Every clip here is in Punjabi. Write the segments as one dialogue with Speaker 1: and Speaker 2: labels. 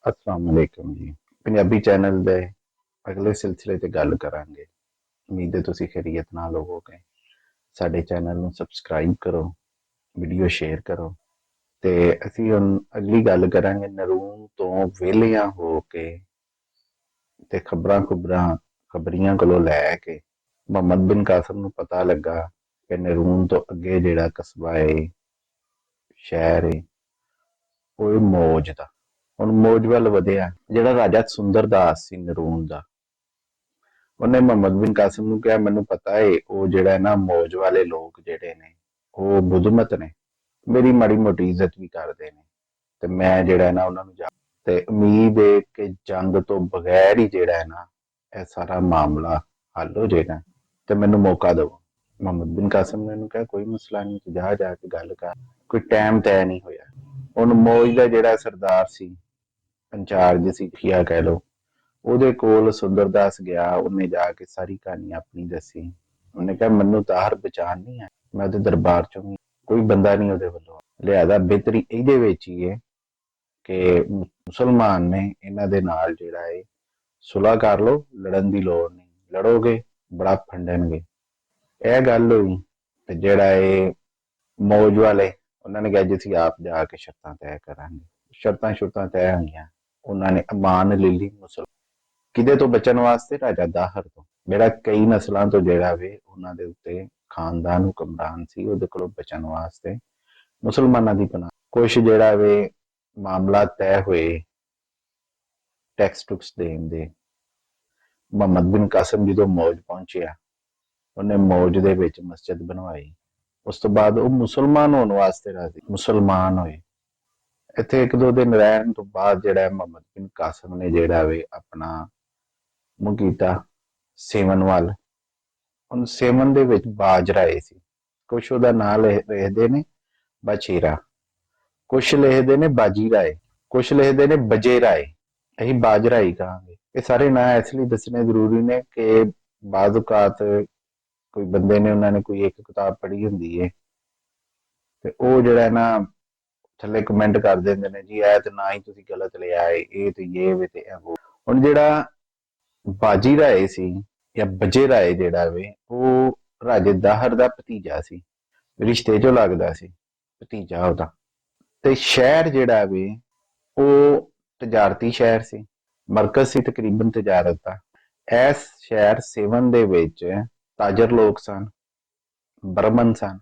Speaker 1: अस्सलाम वालेकुम जी। पंजाबी चैनल ਦੇ ਅਗਲੇ ਸਿਲਸਿਲੇ ਤੇ ਗੱਲ ਕਰਾਂਗੇ। ਉਮੀਦ ਹੈ ਤੁਸੀਂ ਖੈਰੀਅਤ ਨਾਲ ਹੋਵੋਗੇ। ਸਾਡੇ ਚੈਨਲ ਨੂੰ ਸਬਸਕ੍ਰਾਈਬ ਕਰੋ, ਵੀਡੀਓ ਸ਼ੇਅਰ ਕਰੋ ਤੇ ਅਸੀਂ ਹੁਣ ਅਗਲੀ ਗੱਲ ਕਰਾਂਗੇ ਨਰੂਨ ਤੋਂ ਵਿਹਲਿਆਂ ਹੋ ਕੇ ਤੇ ਖਬਰੀਆਂ ਕੋਲੋਂ ਲੈ ਕੇ ਮੁਹੰਮਦ ਬਿਨ ਕਾਸਿਮ ਨੂੰ ਪਤਾ ਲੱਗਾ ਕਿ ਨਰੂਨ ਤੋਂ ਅੱਗੇ ਜਿਹੜਾ ਕਸਬਾ ਹੈ, ਸ਼ਹਿਰ ਹੈ, ਉਹ ਮੌਜ ਦਾ। ਹੁਣ ਮੌਜ ਵੱਲ ਵਧਿਆ। ਜਿਹੜਾ ਰਾਜਾ ਸੁੰਦਰਦਾਸ ਸੀ ਨਰੂਨ ਦਾ, ਉਹਨੇ ਮੁਹੰਮਦ ਬਿਨ ਕਾਸਿਮ ਨੂੰ ਕਿਹਾ ਮੈਨੂੰ ਪਤਾ ਹੈ ਉਹ ਜਿਹੜਾ ਨਾ ਮੌਜ ਵਾਲੇ ਲੋਕ ਜਿਹੜੇ ਨੇ ਉਹ ਬੁੱਧਮਤ ਨੇ, ਮੇਰੀ ਮਾੜੀ ਮੋਟੀ ਇੱਜ਼ਤ ਵੀ ਕਰਦੇ ਨੇ ਤੇ ਮੈਂ ਜਿਹੜਾ ਨਾ ਉਹਨਾਂ ਨੂੰ ਤੇ ਉਮੀਦ ਹੈ ਕਿ ਜੰਗ ਤੋਂ ਬਗੈਰ ਹੀ ਜਿਹੜਾ ਹੈ ਨਾ ਇਹ ਸਾਰਾ ਮਾਮਲਾ ਹੱਲ ਹੋ ਜਾਏਗਾ ਤੇ ਮੈਨੂੰ ਮੌਕਾ ਦਿਓ। ਮੁਹੰਮਦ ਬਿਨ ਕਾਸਿਮ ਨੇ ਉਹਨੂੰ ਕਿਹਾ ਕੋਈ ਮਸਲਾ ਨਹੀਂ, ਤੂੰ ਜਾ ਕੇ ਗੱਲ ਕਰ। ਕੋਈ ਟਾਈਮ ਤੈਅ ਨਹੀਂ ਹੋਇਆ। ਹੁਣ ਮੌਜ ਦਾ ਜਿਹੜਾ ਸਰਦਾਰ ਸੀ, ਇੰਚਾਰਜ ਸੀ, ਖੀਆ ਕਹਿ ਲਓ, ਉਹਦੇ ਕੋਲ ਸੁੰਦਰਦਾਸ ਗਿਆ। ਉਹਨੇ ਜਾ ਕੇ ਸਾਰੀ ਕਹਾਣੀ ਆਪਣੀ ਦੱਸੀ। ਉਹਨੇ ਕਿਹਾ ਮੈਨੂੰ ਤਾਹਰ ਪਛਾਣ ਨਹੀਂ ਹੈ, ਮੈਂ ਉਹਦੇ ਦਰਬਾਰ ਚੋਂ ਵੀ ਕੋਈ ਬੰਦਾ ਨਹੀਂ ਉਹਦੇ ਵੱਲੋਂ। ਲਿਹਾਜ਼ਾ ਬਿਹਤਰੀ ਇਹਦੇ ਵਿੱਚ ਹੀ ਹੈ ਕਿ ਮੁਸਲਮਾਨ ਨੇ ਇਹਨਾਂ ਦੇ ਨਾਲ ਜਿਹੜਾ ਹੈ ਸੁਲ੍ਹਾ ਕਰ ਲਓ, ਲੜਨ ਦੀ ਲੋੜ ਨਹੀਂ, ਲੜੋਗੇ ਬੜਾ ਫੰਡਣਗੇ। ਇਹ ਗੱਲ ਹੋਈ ਤੇ ਜਿਹੜਾ ਇਹ ਮੌਜ ਵਾਲੇ ਉਹਨਾਂ ਨੇ ਕਿਹਾ ਜੀ ਅਸੀਂ ਆਪ ਜਾ ਕੇ ਸ਼ਰਤਾਂ ਤੈਅ ਕਰਾਂਗੇ। ਸ਼ਰਤਾਂ ਤੈਅ ਹੋਈਆਂ। ਉਹਨਾਂ ਨੇ ਅਮਾਨ ਲੈ ਲਈ ਮੁਸਲਮਾਨ ਕਿਦੇ ਤੋਂ ਬਚਣ ਵਾਸਤੇ? ਰਾਜਾ ਦਾਹਰ ਤੋਂ, ਜਿਹੜਾ ਕਈ ਨਸਲਾਂ ਤੋਂ ਜਿਹੜਾ ਵੇ ਉਹਨਾਂ ਦੇ ਉੱਤੇ ਖਾਨਦਾਨ ਹੁਕਮਰਾਨ ਸੀ, ਉਹਦੇ ਕੋਲੋਂ ਬਚਣ ਵਾਸਤੇ ਮੁਸਲਮਾਨਾਂ ਦੀ ਪਨਾਹ। ਕੁਛ ਜਿਹੜਾ ਵੇ ਮਾਮਲਾ ਤੈਅ ਹੋਏ ਟੈਕਸ ਟੁਕਸ ਦੇਣ ਦੇ। ਮੁਹੰਮਦ ਬਿਨ ਕਾਸਿਮ ਜਦੋਂ ਮੌਜ ਪਹੁੰਚਿਆ, ਉਹਨੇ ਮੌਜ ਦੇ ਵਿੱਚ ਮਸਜਿਦ ਬਣਵਾਈ। ਉਸ ਤੋਂ ਬਾਅਦ ਉਹ ਮੁਸਲਮਾਨ ਹੋਣ ਵਾਸਤੇ ਰਾਜ਼ੀ, ਮੁਸਲਮਾਨ ਹੋਏ। ਇੱਥੇ ਇੱਕ ਦੋ ਦਿਨ ਰਹਿਣ ਤੋਂ ਬਾਅਦ ਜਿਹੜਾ ਮੁਹੰਮਦ ਬਿਨ ਕਾਸਿਮ ਨੇ ਜਿਹੜਾ ਵੇ ਆਪਣਾ ਮੁੱਖ ਕੀਤਾ ਸੇਵਨ ਵੱਲ। ਹੁਣ ਸੇਵਨ ਦੇ ਵਿੱਚ ਬਾਜਰਾ ਸੀ। ਕੁਛ ਉਹਦਾ ਨਾਂ ਲਿਖਦੇ ਨੇ ਬਚੀਰਾ, ਕੁਛ ਲਿਖਦੇ ਨੇ ਬਾਜੀ ਰਾਏ, ਕੁਛ ਲਿਖਦੇ ਨੇ ਬਜੇ ਰਾਏ। ਅਸੀਂ ਬਾਜਰਾ ਹੀ ਕਹਾਂਗੇ। ਇਹ ਸਾਰੇ ਨਾਂ ਇਸ ਲਈ ਦੱਸਣੇ ਜ਼ਰੂਰੀ ਨੇ ਕਿ ਬਾਜ਼ ਔਕਾਤ ਕੋਈ ਬੰਦੇ ਨੇ ਉਹਨਾਂ ਨੇ ਕੋਈ ਇੱਕ ਕਿਤਾਬ ਪੜ੍ਹੀ ਹੁੰਦੀ ਹੈ ਤੇ ਉਹ ਜਿਹੜਾ ਨਾ ਥੱਲੇ ਕਮੈਂਟ ਕਰ ਦਿੰਦੇ ਨੇ ਜੀ ਇਹ ਤੇ ਨਾ ਹੀ ਤੁਸੀਂ ਗਲਤ ਲਿਆ ਹੈ, ਇਹ ਤੇ ਇਹ ਵੇ ਤੇ ਇਹ। ਹੁਣ ਜਿਹੜਾ ਬਾਜੀ ਰਾਏ ਸੀ ਜਾਂ ਬਜੇ ਰਾਏ ਜਿਹੜਾ ਵੇ ਉਹ ਰਾਜੇ ਦਾਹਰ ਦਾ ਭਤੀਜਾ ਸੀ, ਰਿਸ਼ਤੇ ਚੋਂ ਲੱਗਦਾ ਸੀ ਭਤੀਜਾ ਉਹਦਾ। ਤੇ ਸ਼ਹਿਰ ਜਿਹੜਾ ਵੇ ਉਹ ਤਜਾਰਤੀ ਸ਼ਹਿਰ ਸੀ, ਮਰਕਜ਼ ਸੀ ਤਕਰੀਬਨ ਤਜਾਰਤ ਦਾ। ਇਸ ਸ਼ਹਿਰ ਸੇਵਨ ਦੇ ਵਿੱਚ ਤਾਜਰ ਲੋਕ ਸਨ, ਬਰਮਨ ਸਨ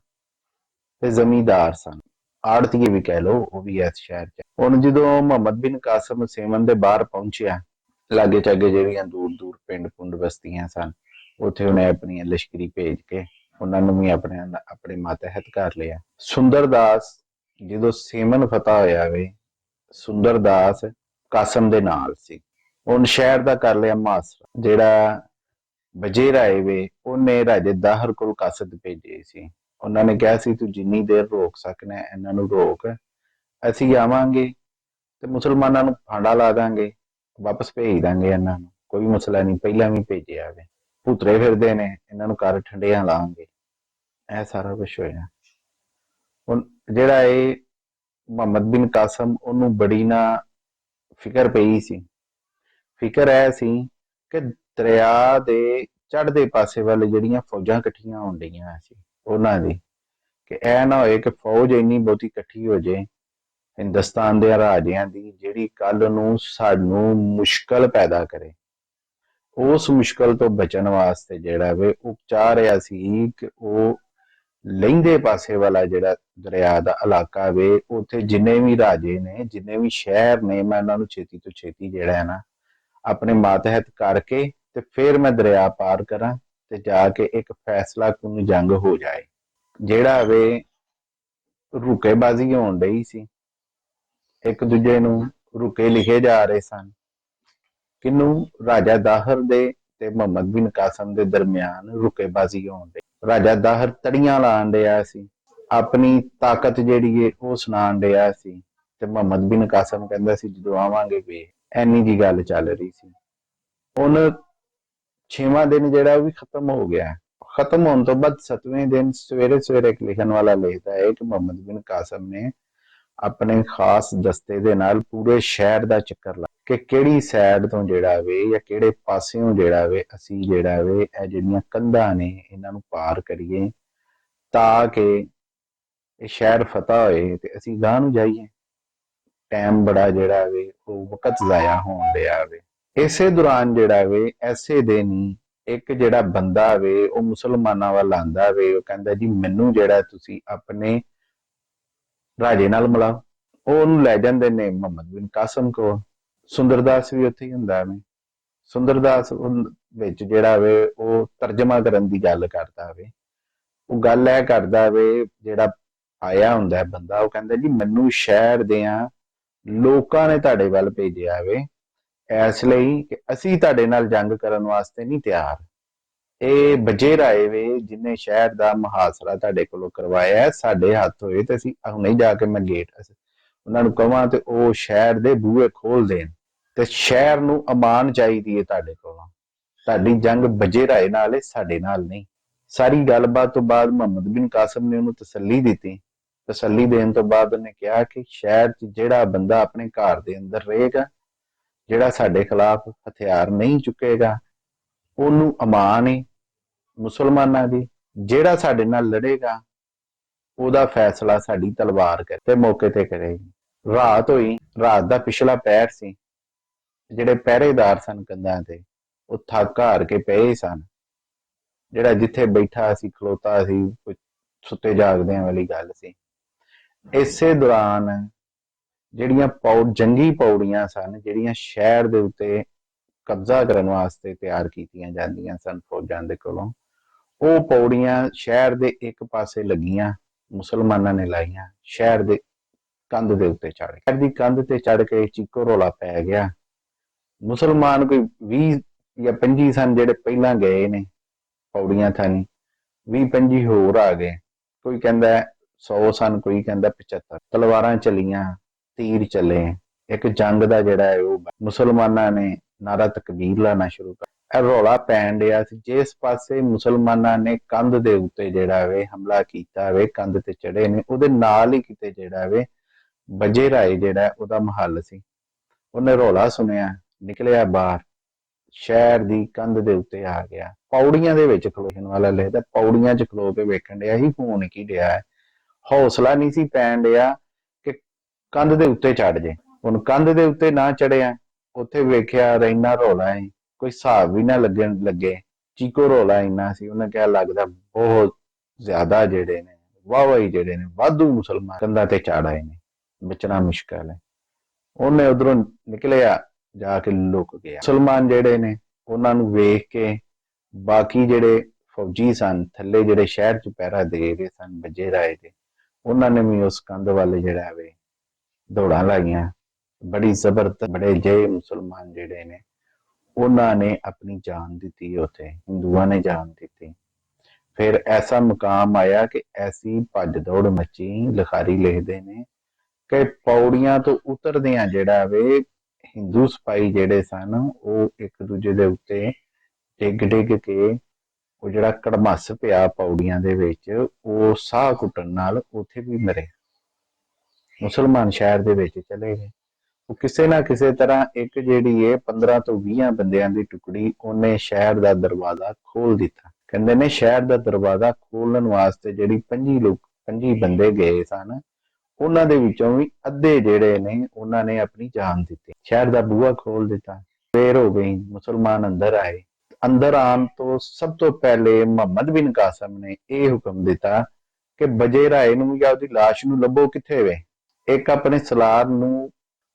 Speaker 1: ਤੇ ਜ਼ਮੀਂਦਾਰ ਸਨ, ਆੜਤੀਏ ਵੀ ਕਹਿ ਲਓ, ਉਹ ਵੀ ਇਸ ਸ਼ਹਿਰ ਚ। ਹੁਣ ਜਦੋਂ ਮੁਹੰਮਦ ਬਿਨ ਕਾਸਿਮ ਸੇਵਨ ਦੇ ਬਾਹਰ ਪਹੁੰਚਿਆ, ਲਾਗੇ ਚਾਗੇ ਜਿਹੜੀਆਂ ਦੂਰ ਪਿੰਡ ਪੁੰਡ ਬਸਤੀਆਂ ਸਨ, ਉੱਥੇ ਉਹਨੇ ਆਪਣੀਆਂ ਲਸ਼ਕਰੀ ਭੇਜ ਕੇ ਉਹਨਾਂ ਨੂੰ ਵੀ ਆਪਣੇ ਮਾਤਹਿਤ ਕਰ ਲਿਆ। ਸੁੰਦਰਦਾਸ ਜਦੋਂ ਸੇਵਨ ਫਤਿਹ ਹੋਇਆ ਵੇ, ਸੁੰਦਰਦਾਸ ਕਾਸਿਮ ਦੇ ਨਾਲ ਸੀ। ਹੁਣ ਸ਼ਹਿਰ ਦਾ ਕਰ ਲਿਆ ਮਾਸਰ। ਜਿਹੜਾ ਬਜੇ ਰਾਏ ਵੇ ਉਹਨੇ ਰਾਜੇ ਦਾਹਰ ਕੋਲ ਕਾਸਦ ਭੇਜੇ ਸੀ। ਉਹਨਾਂ ਨੇ ਕਿਹਾ ਸੀ ਤੂੰ ਜਿੰਨੀ ਦੇਰ ਰੋਕ ਸਕਣਾ ਇਹਨਾਂ ਨੂੰ ਰੋਕ, ਅਸੀਂ ਆਵਾਂਗੇ ਤੇ ਮੁਸਲਮਾਨਾਂ ਨੂੰ ਫਾਂਡਾ ਲਾ ਦਾਂਗੇ, ਵਾਪਸ ਭੇਜ ਦਾਂਗੇ ਇਹਨਾਂ ਨੂੰ, ਕੋਈ ਮਸਲਾ ਨਹੀਂ। ਪਹਿਲਾਂ ਵੀ ਭੇਜਿਆ ਵੇ, ਭੁਤਰੇ ਫਿਰਦੇ ਨੇ, ਇਹਨਾਂ ਨੂੰ ਕਰ ਠੰਡਿਆਂ ਲਾਂਗੇ। ਇਹ ਸਾਰਾ ਕੁਛ ਹੋਇਆ। ਹੁਣ ਜਿਹੜਾ ਇਹ ਮੁਹੰਮਦ ਬਿਨ ਕਾਸਿਮ, ਉਹਨੂੰ ਬੜੀ ਨਾ ਫਿਕਰ ਪਈ ਸੀ। ਫਿਕਰ ਇਹ ਸੀ ਕਿ ਦਰਿਆ ਦੇ ਚੜ੍ਹਦੇ ਪਾਸੇ ਵੱਲ ਜਿਹੜੀਆਂ ਫੌਜਾਂ ਇਕੱਠੀਆਂ ਹੋਣ ਡਈਆਂ ਸੀ ਉਹਨਾਂ ਦੀ, ਕਿ ਇਹ ਨਾ ਹੋਏ ਕਿ ਫੌਜ ਇੰਨੀ ਬਹੁਤੀ ਇਕੱਠੀ ਹੋ ਜੇ ਹਿੰਦੁਸਤਾਨ ਦੇ ਰਾਜਿਆਂ ਦੀ, ਜਿਹੜੀ ਕੱਲ ਨੂੰ ਸਾਨੂੰ ਮੁਸ਼ਕਲ ਪੈਦਾ ਕਰੇ। ਉਸ ਮੁਸ਼ਕਲ ਤੋਂ ਬਚਣ ਵਾਸਤੇ ਜਿਹੜਾ ਵੇ ਉਹ ਚਾਹ ਰਿਹਾ ਸੀ ਕਿ ਉਹ ਲਹਿੰਦੇ ਪਾਸੇ ਵਾਲਾ ਜਿਹੜਾ ਦਰਿਆ ਦਾ ਇਲਾਕਾ ਵੇ, ਉੱਥੇ ਜਿੰਨੇ ਵੀ ਰਾਜੇ ਨੇ, ਜਿੰਨੇ ਵੀ ਸ਼ਹਿਰ ਨੇ, ਮੈਂ ਉਹਨਾਂ ਨੂੰ ਛੇਤੀ ਤੋਂ ਛੇਤੀ ਜਿਹੜਾ ਹੈ ਨਾ ਆਪਣੇ ਮਾਤਹਿਤ ਕਰਕੇ ਤੇ ਫਿਰ ਮੈਂ ਦਰਿਆ ਪਾਰ ਕਰਾਂ ਤੇ ਜਾ ਕੇ ਇੱਕ ਫੈਸਲਾ ਕੁਨ ਜੰਗ ਹੋ ਜਾਏ। ਜਿਹੜਾ ਵੇ ਰੁਕੇਬਾਜ਼ੀ ਹੋਣ ਡਈ ਸੀ, ਇੱਕ ਦੂਜੇ ਨੂੰ ਰੁਕੇ ਲਿਖੇ ਜਾ ਰਹੇ ਸਨ। ਕਿਨੂੰ? ਰਾਜਾ ਦਾਹਰ ਦੇ ਤੇ ਮੁਹੰਮਦ ਬਿਨ ਕਾਸਿਮ ਦੇ ਦਰਮਿਆਨ ਰੁਕੇਬਾਜ਼ੀ ਹੋਣ ਡਈ। ਰਾਜਾ ਦਾਹਰ ਤੜੀਆਂ ਲਾਣ ਡਿਆ ਸੀ, ਆਪਣੀ ਤਾਕਤ ਜਿਹੜੀ ਹੈ ਉਹ ਸੁਣਾਉਣ ਡਿਆ ਸੀ ਤੇ ਮੁਹੰਮਦ ਬਿਨ ਕਾਸਿਮ ਕਹਿੰਦਾ ਸੀ ਜਦੋਂ ਆਵਾਂਗੇ ਵੇ। ਐਨੀ ਜੀ ਗੱਲ ਚੱਲ ਰਹੀ ਸੀ। ਹੁਣ 6ਵਾਂ ਦਿਨ ਜਿਹੜਾ ਉਹ ਵੀ ਖਤਮ ਹੋ ਗਿਆ। ਖਤਮ ਹੋਣ ਤੋਂ ਬਾਅਦ 7ਵੇਂ ਦਿਨ ਸਵੇਰੇ ਇੱਕ ਲਿਖਣ ਵਾਲਾ ਲਿਖਦਾ ਹੈ ਕਿ ਮੁਹੰਮਦ ਬਿਨ ਕਾਸਿਮ ਨੇ ਆਪਣੇ ਖਾਸ ਦਸਤੇ ਦੇ ਨਾਲ ਪੂਰੇ ਸ਼ਹਿਰ ਦਾ ਚੱਕਰ ਲਾਇਆ। कि किहड़ी साइड तो जिहड़ा वे या किहड़े पासियों जिहड़ा वे असीं जिहड़ा वे इह जिहड़ियां कंधां ने इन्हां नूं पार करिए तां कि ਇਹ ਸ਼ਹਿਰ ਫਤਿਹ ਹੋਏ ਤੇ ਅਸੀਂ ਗਾਂਹ ਨੂੰ ਜਾਈਏ। ਟਾਈਮ ਬੜਾ ਜਿਹੜਾ ਵੇ ਉਹ ਵਕਤ ਜ਼ਾਇਆ ਹੋਣ ਡਿਆ ਵੇ। ਇਸੇ ਦੌਰਾਨ ਜਿਹੜਾ ਵੇ ਐਸੇ ਦਿਨ ਹੀ ਇੱਕ ਜਿਹੜਾ ਬੰਦਾ ਵੇ ਉਹ ਮੁਸਲਮਾਨਾਂ ਵੱਲ ਆਂਦਾ ਵੇ, ਉਹ ਕਹਿੰਦਾ ਜੀ ਮੈਨੂੰ ਜਿਹੜਾ ਤੁਸੀਂ ਆਪਣੇ ਰਾਜੇ ਨਾਲ ਮਿਲਾਓ। ਉਹ ਉਹਨੂੰ ਲੈ ਜਾਂਦੇ ਨੇ ਮੁਹੰਮਦ ਬਿਨ ਕਾਸਮ ਕੋਲ। ਸੁੰਦਰਦਾਸ ਵੀ ਉੱਥੇ ਹੀ ਹੁੰਦਾ ਵੇ। ਸੁੰਦਰਦਾਸ ਵਿੱਚ ਜਿਹੜਾ ਵੇ ਉਹ ਤਰਜਮਾ ਕਰਨ ਦੀ ਗੱਲ ਕਰਦਾ ਵੇ। ਉਹ ਗੱਲ ਇਹ ਕਰਦਾ ਵੇ, ਜਿਹੜਾ ਆਇਆ ਹੁੰਦਾ ਬੰਦਾ, ਉਹ ਕਹਿੰਦਾ ਜੀ ਮੈਨੂੰ ਸ਼ਹਿਰ ਦਿਆਂ ਲੋਕਾਂ ਨੇ ਤੁਹਾਡੇ ਵੱਲ ਭੇਜਿਆ ਵੇ ਇਸ ਲਈ ਕਿ ਅਸੀਂ ਤੁਹਾਡੇ ਨਾਲ ਜੰਗ ਕਰਨ ਵਾਸਤੇ ਨਹੀਂ ਤਿਆਰ। ਇਹ ਵਜੀਰ ਆਏ ਵੇ ਜਿਹਨੇ ਸ਼ਹਿਰ ਦਾ ਮੁਹਾਸਰਾ ਤੁਹਾਡੇ ਕੋਲੋਂ ਕਰਵਾਇਆ, ਸਾਡੇ ਹੱਥ ਹੋਏ ਤੇ ਅਸੀਂ ਹੁਣੇ ਜਾ ਕੇ ਮੈਂ ਗੇਟ ਉਹਨਾਂ ਨੂੰ ਕਹਾਂ ਤੇ ਉਹ ਸ਼ਹਿਰ ਦੇ ਬੂਹੇ ਖੋਲ ਦੇਣ ਤੇ ਸ਼ਹਿਰ ਨੂੰ ਅਮਾਨ ਚਾਹੀਦੀ ਹੈ ਤੁਹਾਡੇ ਕੋਲੋਂ। ਤੁਹਾਡੀ ਜੰਗ ਵਜੀਰ ਆਏ ਨਾਲ ਹੈ, ਸਾਡੇ ਨਾਲ ਨਹੀਂ। ਸਾਰੀ ਗੱਲਬਾਤ ਤੋਂ ਬਾਅਦ ਮੁਹੰਮਦ ਬਿਨ ਕਾਸਮ ਨੇ ਉਹਨੂੰ ਤਸੱਲੀ ਦਿੱਤੀ। ਤਸੱਲੀ ਦੇਣ ਤੋਂ ਬਾਅਦ ਉਹਨੇ ਕਿਹਾ ਕਿ ਸ਼ਹਿਰ 'ਚ ਜਿਹੜਾ ਬੰਦਾ ਆਪਣੇ ਘਰ ਦੇ ਅੰਦਰ ਰਹੇਗਾ, ਜਿਹੜਾ ਸਾਡੇ ਖਿਲਾਫ ਹਥਿਆਰ ਨਹੀਂ ਚੁੱਕੇਗਾ, ਉਹਨੂੰ ਅਮਾਨ ਹੈ ਮੁਸਲਮਾਨਾਂ ਦੀ। ਜਿਹੜਾ ਸਾਡੇ ਨਾਲ ਲੜੇਗਾ ਉਹਦਾ ਫੈਸਲਾ ਸਾਡੀ ਤਲਵਾਰ ਤੇ ਮੌਕੇ ਤੇ ਕਰੇਗੀ। ਰਾਤ ਹੋਈ, ਰਾਤ ਦਾ ਪਿਛਲਾ ਪਹਿਰ ਸੀ। ਜਿਹੜੇ ਪਹਿਰੇਦਾਰ ਸਨ ਕੰਧਾਂ ਤੇ ਉਹ ਥੱਕ ਹਾਰ ਕੇ ਪਏ ਸਨ। ਜਿਹੜਾ ਜਿੱਥੇ ਬੈਠਾ ਸੀ ਖਲੋਤਾ ਸੀ, ਕੋਈ ਸੁੱਤੇ ਜਾਗਦਿਆਂ ਵਾਲੀ ਗੱਲ ਸੀ। ਇਸੇ ਦੌਰਾਨ ਜਿਹੜੀਆਂ ਜੰਗੀ ਪੌੜੀਆਂ ਸਨ, ਜਿਹੜੀਆਂ ਸ਼ਹਿਰ ਦੇ ਉੱਤੇ ਕਬਜ਼ਾ ਕਰਨ ਵਾਸਤੇ ਤਿਆਰ ਕੀਤੀਆਂ ਜਾਂਦੀਆਂ ਸਨ ਫੌਜਾਂ ਦੇ ਕੋਲੋਂ, ਉਹ ਪੌੜੀਆਂ ਸ਼ਹਿਰ ਦੇ ਇੱਕ ਪਾਸੇ ਲੱਗੀਆਂ, ਮੁਸਲਮਾਨਾਂ ਨੇ ਲਾਈਆਂ। ਸ਼ਹਿਰ ਦੇ ਕੰਧ ਦੇ ਉੱਤੇ ਚੜ੍ਹ ਸ਼ਹਿਰ ਦੀ ਕੰਧ ਤੇ ਚੜ੍ਹ ਕੇ ਚੀਕੋ ਰੌਲਾ ਪੈ ਗਿਆ। ਮੁਸਲਮਾਨ ਕੋਈ 20 ਜਾਂ 25 ਸਨ ਜਿਹੜੇ ਪਹਿਲਾਂ ਗਏ ਨੇ ਪੌੜੀਆਂ ਥਾਨੀ, 20-25 ਹੋਰ ਆ ਗਏ। ਕੋਈ ਕਹਿੰਦਾ 100 ਸਨ, ਕੋਈ ਕਹਿੰਦਾ 75। ਤਲਵਾਰਾਂ ਚੱਲੀਆਂ, ਤੀਰ ਚੱਲੇ। ਇੱਕ ਜੰਗ ਦਾ ਜਿਹੜਾ ਹੈ ਉਹ ਮੁਸਲਮਾਨਾਂ ਨੇ ਨਾਰਾ ਤਕਬੀਰ ਲਾਣਾ ਸ਼ੁਰੂ ਕਰ। ਇਹ ਰੌਲਾ ਪੈਣ ਡਿਆ ਸੀ। ਜਿਸ ਪਾਸੇ ਮੁਸਲਮਾਨਾਂ ਨੇ ਕੰਧ ਦੇ ਉੱਤੇ ਜਿਹੜਾ ਵੇ ਹਮਲਾ ਕੀਤਾ ਵੇ, ਕੰਧ ਤੇ ਚੜੇ ਨੇ, ਉਹਦੇ ਨਾਲ ਹੀ ਕਿਤੇ ਜਿਹੜਾ ਵੇ ਵਜੇ ਰਾਏ ਜਿਹੜਾ ਉਹਦਾ ਮਹੱਲ ਸੀ। ਉਹਨੇ ਰੌਲਾ ਸੁਣਿਆ, ਨਿਕਲਿਆ ਬਾਹਰ, ਸ਼ਹਿਰ ਦੀ ਕੰਧ ਦੇ ਉੱਤੇ ਆ ਗਿਆ। ਪੌੜੀਆਂ ਦੇ ਵਿੱਚ ਖਲੋਣ ਵਾਲਾ ਲਿਖਦਾ, ਪੌੜੀਆਂ 'ਚ ਖਲੋ ਕੇ ਵੇਖਣ ਡਿਆ ਸੀ ਹੋਣ ਕੀ ਡਿਆ ਹੈ। ਹੌਸਲਾ ਨਹੀਂ ਸੀ ਪੈਣ ਡਿਆ ਕਿ ਕੰਧ ਦੇ ਉੱਤੇ ਚੜ ਜੇ। ਹੁਣ ਕੰਧ ਦੇ ਉੱਤੇ ਨਾ ਚੜਿਆ, ਉੱਥੇ ਵੇਖਿਆ ਇੰਨਾ ਰੌਲਾ ਹੈ, ਕੋਈ ਹਿਸਾਬ ਵੀ ਨਾ ਲੱਗੇ। ਚੀਕੋ ਰੌਲਾ ਇੰਨਾ ਸੀ। ਉਹਨੇ ਕਿਹਾ ਲੱਗਦਾ ਬਹੁਤ ਜ਼ਿਆਦਾ ਜਿਹੜੇ ਨੇ ਵਾਹ ਹੀ ਜਿਹੜੇ ਨੇ ਵਾਧੂ ਮੁਸਲਮਾਨ ਕੰਧਾਂ ਤੇ ਚੜ ਆਏ ਨੇ, ਬਚਣਾ ਮੁਸ਼ਕਲ ਹੈ। ਉਹਨੇ ਉਧਰੋਂ ਨਿਕਲਿਆ, ਜਾ ਕੇ ਲੁਕ ਗਿਆ। ਮੁਸਲਮਾਨ ਜਿਹੜੇ ਨੇ ਉਹਨਾਂ ਨੂੰ ਵੇਖ ਕੇ ਬਾਕੀ ਜਿਹੜੇ ਫੌਜੀ ਸਨ ਥੱਲੇ, ਜਿਹੜੇ ਸ਼ਹਿਰ 'ਚ ਪਹਿਰਾ ਦੇ ਰਹੇ ਸਨ ਵਜੇ ਰਾਏ ਦੇ, ਉਹਨਾਂ ਨੇ ਵੀ ਉਸ ਕੰਧ ਵੱਲ ਜਿਹੜਾ ਵੇ ਦੌੜਾਂ ਲਾਈਆਂ। ਬੜੀ ਜ਼ਬਰਦਸਤ, ਬੜੇ ਜਿਹੇ ਮੁਸਲਮਾਨ ਜਿਹੜੇ ਨੇ ਉਹਨਾਂ ਨੇ ਆਪਣੀ ਜਾਨ ਦਿੱਤੀ। ਉੱਥੇ ਹਿੰਦੂਆਂ ਨੇ ਜਾਨ ਦਿੱਤੀ। ਫਿਰ ਐਸਾ ਮੁਕਾਮ ਆਇਆ ਕਿ ਐਸੀ ਭੱਜ ਦੌੜ ਮੱਚੀ, ਲਿਖਾਰੀ ਲਿਖਦੇ ਨੇ ਕਿ ਪੌੜੀਆਂ ਤੋਂ ਉਤਰਦਿਆਂ ਜਿਹੜਾ ਵੇ ਹਿੰਦੂ ਸਿਪਾਹੀ ਜਿਹੜੇ ਸਨ ਉਹ ਇੱਕ ਦੂਜੇ ਦੇ ਉੱਤੇ ਡਿੱਗ ਕੇ ਉਹ ਜਿਹੜਾ ਕੜਮੱਸ ਪਿਆ ਪੌੜੀਆਂ ਦੇ ਵਿੱਚ, ਉਹ ਸਾਹ ਘੁੱਟਣ ਨਾਲ ਉੱਥੇ ਵੀ ਮਰੇ। ਮੁਸਲਮਾਨ ਸ਼ਹਿਰ ਦੇ ਵਿੱਚ ਚਲੇ ਗਏ। ਉਹ ਕਿਸੇ ਨਾ ਕਿਸੇ ਤਰ੍ਹਾਂ ਇੱਕ ਜਿਹੜੀ ਹੈ 15 ਤੋਂ 20 ਬੰਦਿਆਂ ਦੀ ਟੁਕੜੀ, ਉਹਨੇ ਸ਼ਹਿਰ ਦਾ ਦਰਵਾਜ਼ਾ ਖੋਲ ਦਿੱਤਾ। ਕਹਿੰਦੇ ਨੇ ਸ਼ਹਿਰ ਦਾ ਦਰਵਾਜ਼ਾ ਖੋਲਣ ਵਾਸਤੇ ਜਿਹੜੀ 25 ਬੰਦੇ ਗਏ ਸਨ, ਉਹਨਾਂ ਦੇ ਵਿੱਚੋਂ ਵੀ ਅੱਧੇ ਜਿਹੜੇ ਨੇ ਉਹਨਾਂ ਨੇ ਆਪਣੀ ਜਾਨ ਦਿੱਤੀ। ਸ਼ਹਿਰ ਦਾ ਬੂਹਾ ਖੋਲ ਦਿੱਤਾ। ਫੇਰ ਹੋ ਗਈ, ਮੁਸਲਮਾਨ ਅੰਦਰ ਆਏ। ਅੰਦਰ ਆਉਣ ਤੋਂ ਸਭ ਤੋਂ ਪਹਿਲੇ ਮੁਹੰਮਦ ਬਿਨ ਕਾਸਮ ਨੇ ਇਹ ਹੁਕਮ ਦਿੱਤਾ ਕਿ ਵਜੇ ਰਾਏ ਨੂੰ ਜਾਂ ਉਹਦੀ ਲਾਸ਼ ਨੂੰ ਲੱਭੋ, ਕਿੱਥੇ ਵੇ। ਇੱਕ ਆਪਣੇ ਸਲਾਰ ਨੂੰ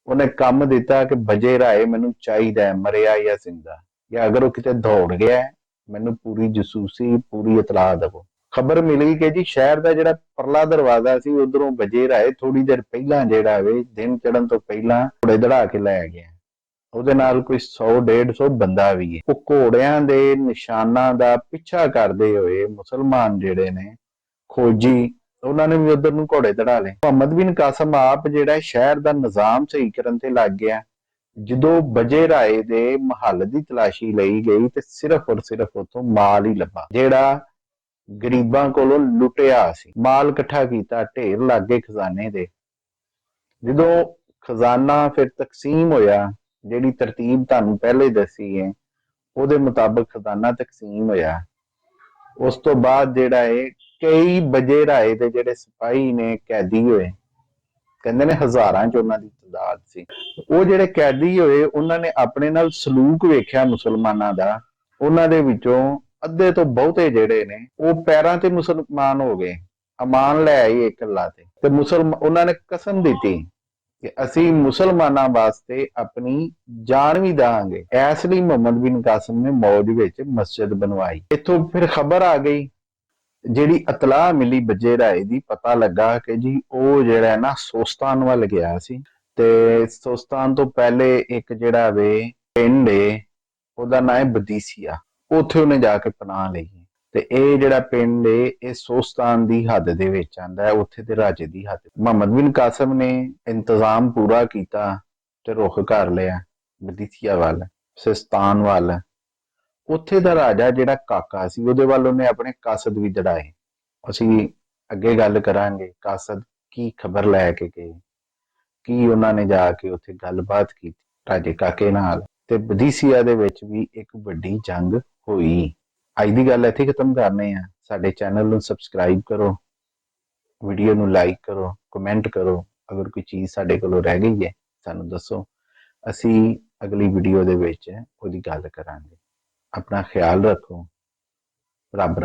Speaker 1: ਉਹਨੇ ਕੰਮ ਦਿੱਤਾ ਕਿ ਵਜੇ ਰਾਏ ਮੈਨੂੰ ਚਾਹੀਦਾ ਹੈ, ਮਰਿਆ ਜਾਂ ਜ਼ਿੰਦਾ, ਜਾਂ ਅਗਰ ਉਹ ਕਿਤੇ ਦੌੜ ਗਿਆ ਮੈਨੂੰ ਪੂਰੀ ਜਸੂਸੀ, ਪੂਰੀ ਇਤਲਾਹ ਦੇਵੋ। ਖਬਰ ਮਿਲੀ ਕਿ ਜੀ ਸ਼ਹਿਰ ਦਾ ਜਿਹੜਾ ਪਰਲਾ ਦਰਵਾਜ਼ਾ ਸੀ ਉਧਰੋਂ ਵਜੇ ਰਾਏ ਥੋੜੀ ਦੇਰ ਪਹਿਲਾਂ ਜਿਹੜਾ ਵੇ ਦਿਨ ਚੜ੍ਹਨ ਤੋਂ ਪਹਿਲਾਂ ਘੋੜੇ ਦੜਾ ਕੇ ਲੈ ਗਿਆ। ਉਹਦੇ ਨਾਲ ਕੋਈ 100-150 ਬੰਦਾ ਵੀ ਹੈ। ਉਹ ਘੋੜਿਆਂ ਦੇ ਨਿਸ਼ਾਨਾਂ ਦਾ ਪਿੱਛਾ ਕਰਦੇ ਹੋਏ ਮੁਸਲਮਾਨ ਜਿਹੜੇ ਨੇ ਖੋਜੀ, ਉਹਨਾਂ ਨੇ ਵੀ ਉਧਰ ਨੂੰ ਘੋੜੇ ਦੜਾ ਲਏ। ਮੁਹੰਮਦ ਬਿਨ ਕਾਸਮ ਆਪ ਜਿਹੜਾ ਸ਼ਹਿਰ ਦਾ ਨਿਜ਼ਾਮ ਸਹੀ ਕਰਨ ਤੇ ਲੱਗ ਗਿਆ। ਜਦੋਂ ਵਜੇ ਰਾਏ ਦੇ ਮਹੱਲ ਦੀ ਤਲਾਸ਼ੀ ਲਈ ਗਈ ਤੇ ਸਿਰਫ ਔਰ ਸਿਰਫ ਉੱਥੋਂ ਮਾਲ ਹੀ ਲੱਭਾ, ਜਿਹੜਾ ਗਰੀਬਾਂ ਕੋਲੋਂ ਲੁੱਟਿਆ ਸੀ। ਮਾਲ ਇਕੱਠਾ ਕੀਤਾ, ਢੇਰ ਲੱਗ ਗਏ ਖਜ਼ਾਨੇ ਦੇ। ਜਦੋਂ ਖਜ਼ਾਨਾ ਫਿਰ ਤਕਸੀਮ ਹੋਇਆ, ਜਿਹੜੀ ਤਰਤੀਬ ਤੁਹਾਨੂੰ ਪਹਿਲੇ ਦੱਸੀ ਹੈ ਉਹਦੇ ਮੁਤਾਬਕ ਖਜ਼ਾਨਾ ਤਕਸੀਮ ਹੋਇਆ। ਉਸ ਤੋਂ ਬਾਅਦ ਜਿਹੜਾ ਹੈ ਕਈ ਵਜੇ ਰਾਏ ਦੇ ਜਿਹੜੇ ਸਿਪਾਹੀ ਨੇ ਕੈਦੀ ਹੋਏ, ਕਹਿੰਦੇ ਨੇ ਹਜ਼ਾਰਾਂ ਚ ਉਹਨਾਂ ਦੀ ਤਾਦਾਦ ਸੀ। ਉਹ ਜਿਹੜੇ ਕੈਦੀ ਹੋਏ ਉਹਨਾਂ ਨੇ ਆਪਣੇ ਨਾਲ ਸਲੂਕ ਵੇਖਿਆ ਮੁਸਲਮਾਨਾਂ ਦਾ। ਉਹਨਾਂ ਦੇ ਵਿੱਚੋਂ ਅੱਧੇ ਤੋਂ ਬਹੁਤੇ ਜਿਹੜੇ ਨੇ ਉਹ ਪੈਰਾਂ ਤੇ ਮੁਸਲਮਾਨ ਹੋ ਗਏ, ਅਮਾਨ ਲੈ ਆਏ ਇੱਕ ਅੱਲਾ ਤੇ ਉਹਨਾਂ ਨੇ ਕਸਮ ਦਿੱਤੀ ਕਿ ਅਸੀਂ ਮੁਸਲਮਾਨਾਂ ਵਾਸਤੇ ਆਪਣੀ ਜਾਨ ਵੀ ਦਾਂਗੇ। ਇਸ ਲਈ ਮੁਹੰਮਦ ਬਿਨ ਕਾਸਿਮ ਨੇ ਮੌਜ ਵਿੱਚ ਮਸਜਿਦ ਬਣਵਾਈ। ਇੱਥੋਂ ਫਿਰ ਖਬਰ ਆ ਗਈ, ਜਿਹੜੀ ਇਤਲਾਹ ਮਿਲੀ ਬੱਜੇ ਰਾਏ ਦੀ, ਪਤਾ ਲੱਗਾ ਕਿ ਜੀ ਉਹ ਜਿਹੜਾ ਨਾ ਸੋਸਤਾਨ ਵੱਲ ਗਿਆ ਸੀ ਤੇ ਸੋਸਤਾਨ ਤੋਂ ਪਹਿਲੇ ਇੱਕ ਜਿਹੜਾ ਵੇ ਪਿੰਡ ਏ ਉਹਦਾ ਨਾਂ ਹੈ ਬਦੀਸੀਆ, ਉੱਥੇ ਉਹਨੇ ਜਾ ਕੇ ਪਨਾਹ ਲਈ। ਤੇ ਇਹ ਜਿਹੜਾ ਪਿੰਡ ਏ ਇਹ ਸੋਸਤਾਨ ਦੀ ਹੱਦ ਦੇ ਵਿੱਚ ਆਂਦਾ ਹੈ, ਉੱਥੇ ਦੇ ਰਾਜੇ ਦੀ ਹੱਦ। ਮੁਹੰਮਦ ਬਿਨ ਕਾਸਿਮ ਨੇ ਇੰਤਜ਼ਾਮ ਪੂਰਾ ਕੀਤਾ ਤੇ ਰੁਖ ਕਰ ਲਿਆ ਬਦੀਸੀਆ ਵੱਲ, ਸਿਸਤਾਨ ਵੱਲ। ਉੱਥੇ ਦਾ ਰਾਜਾ ਜਿਹੜਾ ਕਾਕਾ ਸੀ ਉਹਦੇ ਵੱਲ ਉਹਨੇ ਆਪਣੇ ਕਾਸਦ ਵੀ ਦੜਾਏ। ਅਸੀਂ ਅੱਗੇ ਗੱਲ ਕਰਾਂਗੇ ਕਾਸਦ ਕੀ ਖਬਰ ਲੈ ਕੇ ਗਏ, ਕੀ ਉਹਨਾਂ ਨੇ ਜਾ ਕੇ ਉੱਥੇ ਗੱਲਬਾਤ ਕੀਤੀ ਰਾਜੇ ਕਾਕੇ ਨਾਲ, ਤੇ ਬਦੀਸੀਆ ਦੇ ਵਿੱਚ ਵੀ ਇੱਕ ਵੱਡੀ ਜੰਗ ਹੋਈ। ਅੱਜ ਦੀ ਗੱਲ ਇੱਥੇ ਖਤਮ ਕਰਨੇ ਆ। ਸਾਡੇ ਚੈਨਲ ਨੂੰ ਸਬਸਕ੍ਰਾਈਬ ਕਰੋ, ਵੀਡੀਓ ਨੂੰ ਲਾਈਕ ਕਰੋ, ਕਮੈਂਟ ਕਰੋ। ਅਗਰ ਕੋਈ ਚੀਜ਼ ਸਾਡੇ ਕੋਲੋਂ ਰਹਿ ਗਈ ਹੈ ਸਾਨੂੰ ਦੱਸੋ, ਅਸੀਂ ਅਗਲੀ ਵੀਡੀਓ ਦੇ ਵਿੱਚ ਉਹਦੀ ਗੱਲ ਕਰਾਂਗੇ। अपना ख्याल रखो। रब